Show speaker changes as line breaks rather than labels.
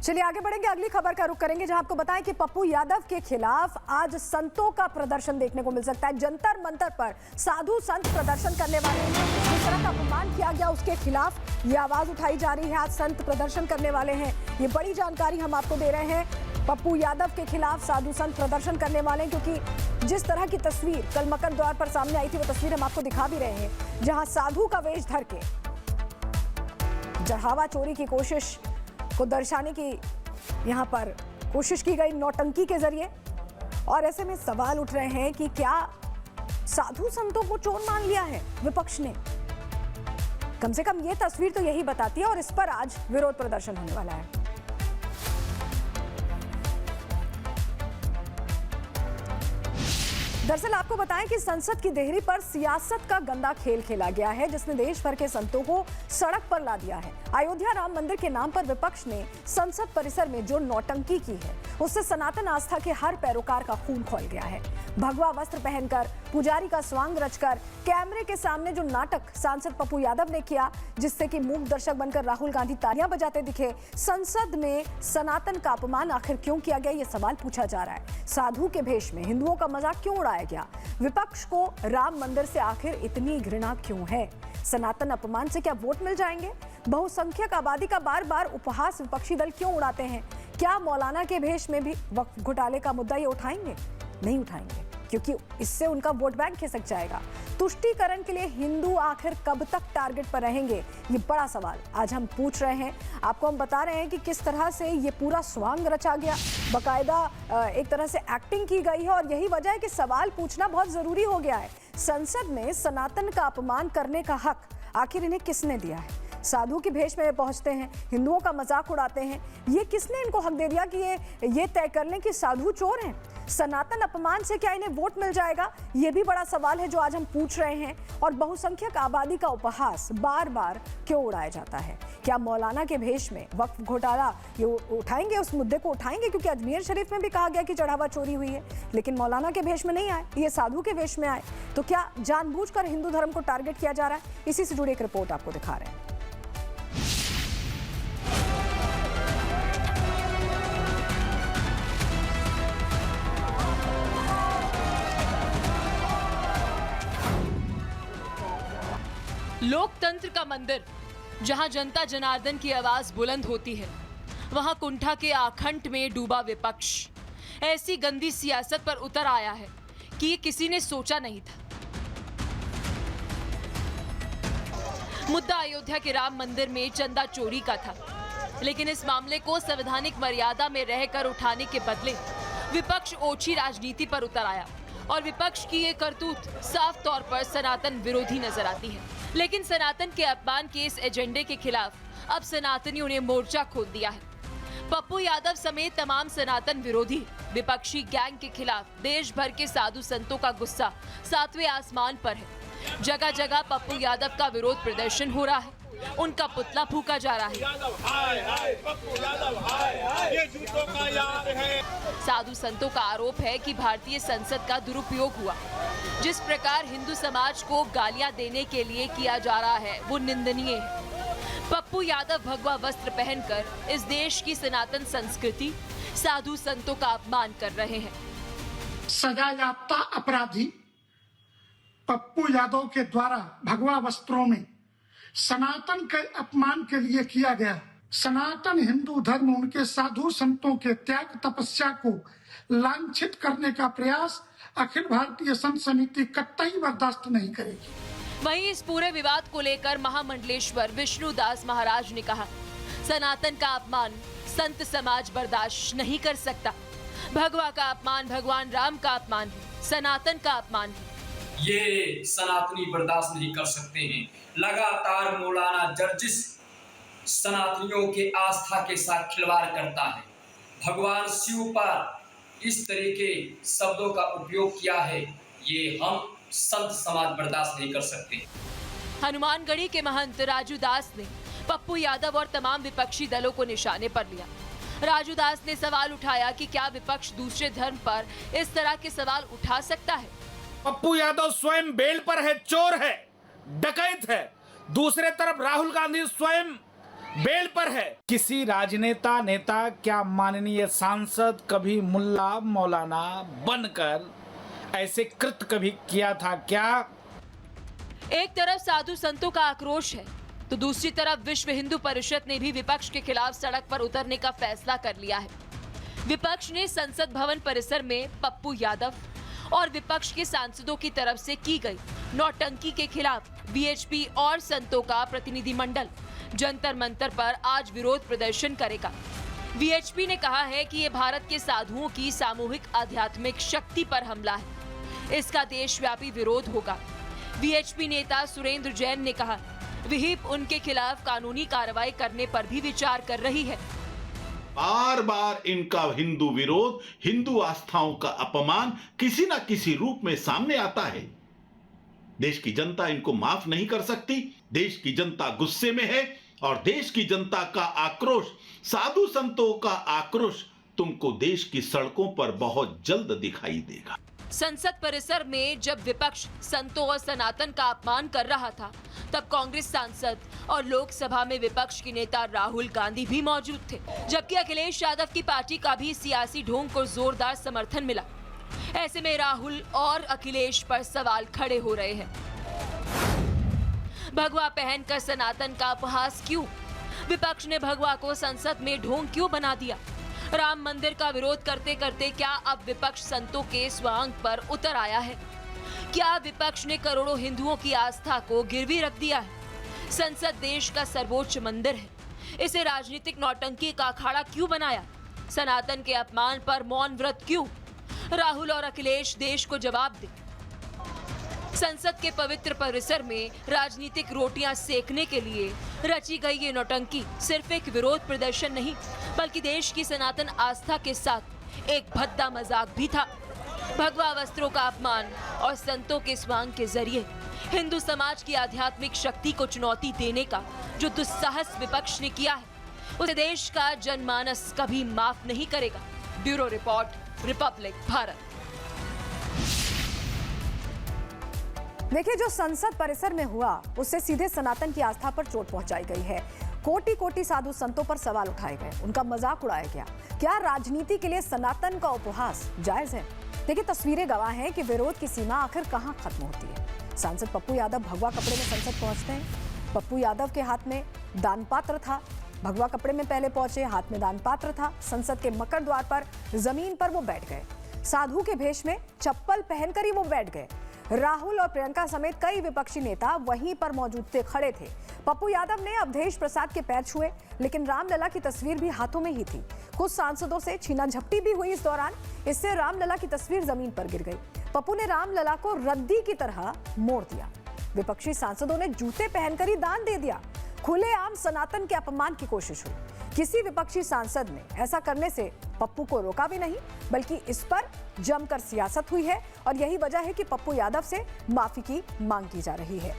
चलिए आगे बढ़ेंगे, अगली खबर का रुख करेंगे जहां आपको बताएं कि पप्पू यादव के खिलाफ आज संतों का प्रदर्शन देखने को मिल सकता है। जंतर मंतर पर साधु संत प्रदर्शन करने वाले हैं, जिस तरह का अपमान किया गया उसके खिलाफ ये आवाज उठाई जा रही है। आज संत प्रदर्शन करने वाले हैं, ये बड़ी जानकारी हम आपको दे रहे हैं। पप्पू यादव के खिलाफ साधु संत प्रदर्शन करने वाले हैं, क्योंकि जिस तरह की तस्वीर कल मकर द्वार पर सामने आई थी वो तस्वीर हम आपको दिखा भी रहे हैं, जहां साधु का वेश धर के चढ़ावा चोरी की कोशिश को दर्शाने की यहां पर कोशिश की गई नौटंकी के जरिए। और ऐसे में सवाल उठ रहे हैं कि क्या साधु संतों को चोर मान लिया है विपक्ष ने? कम से कम ये तस्वीर तो यही बताती है और इस पर आज विरोध प्रदर्शन होने वाला है। दरअसल आपको बताएं कि संसद की देहरी पर सियासत का गंदा खेल खेला गया है, जिसने देश भर के संतों को सड़क पर ला दिया है। अयोध्या राम मंदिर के नाम पर विपक्ष ने संसद परिसर में जो नौटंकी की है, उससे सनातन आस्था के हर पैरोकार का खून खौल गया है। भगवा वस्त्र पहनकर, पुजारी का स्वांग रचकर, कैमरे के सामने जो नाटक सांसद पप्पू यादव ने किया, जिससे कि मूक दर्शक बनकर राहुल गांधी तालियां बजाते दिखे। संसद में सनातन का अपमान आखिर क्यों किया गया, ये सवाल पूछा जा रहा है। साधु के भेष में हिंदुओं का मजाक क्यों उड़ाया गया? विपक्ष को राम मंदिर से आखिर इतनी घृणा क्यों है? सनातन अपमान से क्या वोट मिल जाएंगे? बहुसंख्यक आबादी का बार बार उपहास विपक्षी दल क्यों उड़ाते हैं? क्या मौलाना के भेष में भी वक्फ घोटाले का मुद्दा ये उठाएंगे? नहीं उठाएंगे, क्योंकि इससे उनका वोट बैंक खिसक जाएगा। तुष्टीकरण के लिए हिंदू आखिर कब तक टारगेट पर रहेंगे, ये बड़ा सवाल आज हम पूछ रहे हैं। आपको हम बता रहे हैं कि किस तरह से ये पूरा स्वांग रचा गया, बाकायदा एक तरह से एक्टिंग की गई है, और यही वजह है कि सवाल पूछना बहुत जरूरी हो गया है। संसद में सनातन का अपमान करने का हक आखिर इन्हें किसने दिया है? साधु की भेष में पहुंचते हैं, हिंदुओं का मजाक उड़ाते हैं, ये किसने इनको हक दे दिया कि ये तय कर लें कि साधु चोर हैं? सनातन अपमान से क्या इन्हें वोट मिल जाएगा, ये भी बड़ा सवाल है जो आज हम पूछ रहे हैं। और बहुसंख्यक आबादी का उपहास बार बार क्यों उड़ाया जाता है? क्या मौलाना के भेष में वक्फ घोटाला ये उठाएंगे, उस मुद्दे को उठाएंगे? क्योंकि अजमेर शरीफ में भी कहा गया कि चढ़ावा चोरी हुई है, लेकिन मौलाना के भेष में नहीं आए, ये साधु के भेष में आए। तो क्या जानबूझकर हिंदू धर्म को टारगेट किया जा रहा है? इसी से जुड़ी एक रिपोर्ट आपको दिखा रहे हैं।
लोकतंत्र का मंदिर, जहां जनता जनार्दन की आवाज बुलंद होती है, वहां कुंठा के आखंड में डूबा विपक्ष ऐसी गंदी सियासत पर उतर आया है कि ये किसी ने सोचा नहीं था। मुद्दा अयोध्या के राम मंदिर में चंदा चोरी का था, लेकिन इस मामले को संवैधानिक मर्यादा में रहकर उठाने के बदले विपक्ष ओछी राजनीति पर उतर आया, और विपक्ष की ये करतूत साफ तौर पर सनातन विरोधी नजर आती है। लेकिन सनातन के अपमान के इस एजेंडे के खिलाफ अब सनातनियों ने मोर्चा खोल दिया है। पप्पू यादव समेत तमाम सनातन विरोधी विपक्षी गैंग के खिलाफ देश भर के साधु संतों का गुस्सा सातवें आसमान पर है। जगह जगह पप्पू यादव का विरोध प्रदर्शन हो रहा है, उनका पुतला फूंका जा रहा है। साधु संतों का आरोप है कि भारतीय संसद का दुरुपयोग हुआ। जिस प्रकार हिंदू समाज को गालियां देने के लिए किया जा रहा है वो निंदनीय है। पप्पू यादव भगवा वस्त्र पहनकर इस देश की सनातन संस्कृति, साधु संतों का अपमान कर रहे हैं।
सजा याफ्ता अपराधी पप्पू यादव के द्वारा भगवा वस्त्रों में सनातन के अपमान के लिए किया गया सनातन हिंदू धर्म, उनके साधु संतों के त्याग तपस्या को लांछित करने का प्रयास अखिल भारतीय संत समिति कतई बर्दाश्त नहीं करेगी।
वहीं इस पूरे विवाद को लेकर महामंडलेश्वर विष्णुदास महाराज ने कहा, सनातन का अपमान संत समाज बर्दाश्त नहीं कर सकता। भगवा का अपमान भगवान राम का अपमान है, सनातन का अपमान है।
ये सनातनी बर्दाश्त नहीं कर सकते हैं। लगातार मौलाना जर्जिस सनातनियों के आस्था के साथ खिलवाड़ करता है। भगवान शिव पर इस तरह के शब्दों का उपयोग किया है, ये हम संत समाज बर्दाश्त नहीं कर सकते।
हनुमानगढ़ी के महंत राजू दास ने पप्पू यादव और तमाम विपक्षी दलों को निशाने पर लिया। राजू दास ने सवाल उठाया कि क्या विपक्ष दूसरे धर्म पर इस तरह के सवाल उठा सकता है?
पप्पू यादव स्वयं बेल पर है, चोर है, डकैत है। दूसरे तरफ राहुल गांधी स्वयं बेल पर है। किसी राजनेता नेता क्या माननीय सांसद कभी मुल्ला मौलाना बनकर ऐसे कृत्य कभी किया था क्या?
एक तरफ साधु संतों का आक्रोश है तो दूसरी तरफ विश्व हिंदू परिषद ने भी विपक्ष के खिलाफ सड़क पर उतरने का फैसला कर लिया है। विपक्ष ने संसद भवन परिसर में पप्पू यादव और विपक्ष के सांसदों की तरफ से की गई नौटंकी के खिलाफ वीएचपी और संतों का प्रतिनिधिमंडल जंतर मंतर पर आज विरोध प्रदर्शन करेगा। वीएचपी ने कहा है कि ये भारत के साधुओं की सामूहिक आध्यात्मिक शक्ति पर हमला है। इसका देशव्यापी विरोध होगा। वीएचपी नेता सुरेंद्र जैन ने कहा, विहिप उनके खिलाफ कानूनी कार्रवाई करने पर भी विचार कर रही है।
बार बार इनका हिंदू विरोध, हिंदू आस्थाओं का अपमान किसी न किसी रूप में सामने आता है। देश की जनता इनको माफ नहीं कर सकती। देश की जनता गुस्से में है और देश की जनता का आक्रोश, साधु संतों का आक्रोश तुमको देश की सड़कों पर बहुत जल्द दिखाई देगा।
संसद परिसर में जब विपक्ष संतों और सनातन का अपमान कर रहा था, तब कांग्रेस सांसद और लोकसभा में विपक्ष के नेता राहुल गांधी भी मौजूद थे, जबकि अखिलेश यादव की पार्टी का भी सियासी ढोंग को जोरदार समर्थन मिला। ऐसे में राहुल और अखिलेश पर सवाल खड़े हो रहे हैं। भगवा पहनकर सनातन का उपहास क्यों? विपक्ष ने भगवा को संसद में ढोंग क्यों बना दिया? राम मंदिर का विरोध करते करते क्या अब विपक्ष संतों के स्वांग पर उतर आया है? क्या विपक्ष ने करोड़ों हिंदुओं की आस्था को गिरवी रख दिया है? संसद देश का सर्वोच्च मंदिर है, इसे राजनीतिक नौटंकी का अखाड़ा क्यों बनाया? सनातन के अपमान पर मौन व्रत क्यों? राहुल और अखिलेश देश को जवाब दे। संसद के पवित्र परिसर में राजनीतिक रोटियां सेकने के लिए रची गई ये नौटंकी सिर्फ एक विरोध प्रदर्शन नहीं, बल्कि देश की सनातन आस्था के साथ एक भद्दा मजाक भी था। भगवा वस्त्रों का अपमान और संतों के स्वांग के जरिए हिंदू समाज की आध्यात्मिक शक्ति को चुनौती देने का जो दुस्साहस विपक्ष ने किया है, उसे देश का जनमानस कभी माफ नहीं करेगा। Bureau report, Republic Bharat.
देखिए, जो संसद परिसर में हुआ उससे सीधे सनातन की आस्था पर चोट पहुंचाई गई है। कोटि कोटि साधु संतों पर सवाल उठाए गए, उनका मजाक उड़ाया गया। क्या राजनीति के लिए सनातन का उपहास जायज है? देखिए, तस्वीरें गवाह हैं कि विरोध की सीमा आखिर कहां खत्म होती है। सांसद पप्पू यादव भगवा कपड़े में संसद पहुंचते हैं। पप्पू यादव के हाथ में दान पात्र था। भगवा कपड़े में पहले पहुंचे, हाथ में दान पात्र था। संसद के मकर द्वार पर जमीन पर वो बैठ गए। साधु के भेष में चप्पल पहनकर ही वो बैठ गए। राहुल और प्रियंका समेत कई विपक्षी नेता वहीं पर मौजूद थे, खड़े थे। पप्पू यादव ने अवधेश प्रसाद के पैर छुए, लेकिन रामलला की तस्वीर भी हाथों में ही थी। कुछ सांसदों से छीना झपटी भी हुई इस दौरान, इससे रामलला की तस्वीर जमीन पर गिर गई। पप्पू ने रामलला को रद्दी की तरह मोड़ दिया। विपक्षी सांसदों ने जूते पहनकर ही दान दे दिया। खुलेआम सनातन के अपमान की कोशिश हुई। किसी विपक्षी सांसद ने ऐसा करने से पप्पू को रोका भी नहीं, बल्कि इस पर जमकर सियासत हुई है और यही वजह है कि पप्पू यादव से माफी की मांग की जा रही है।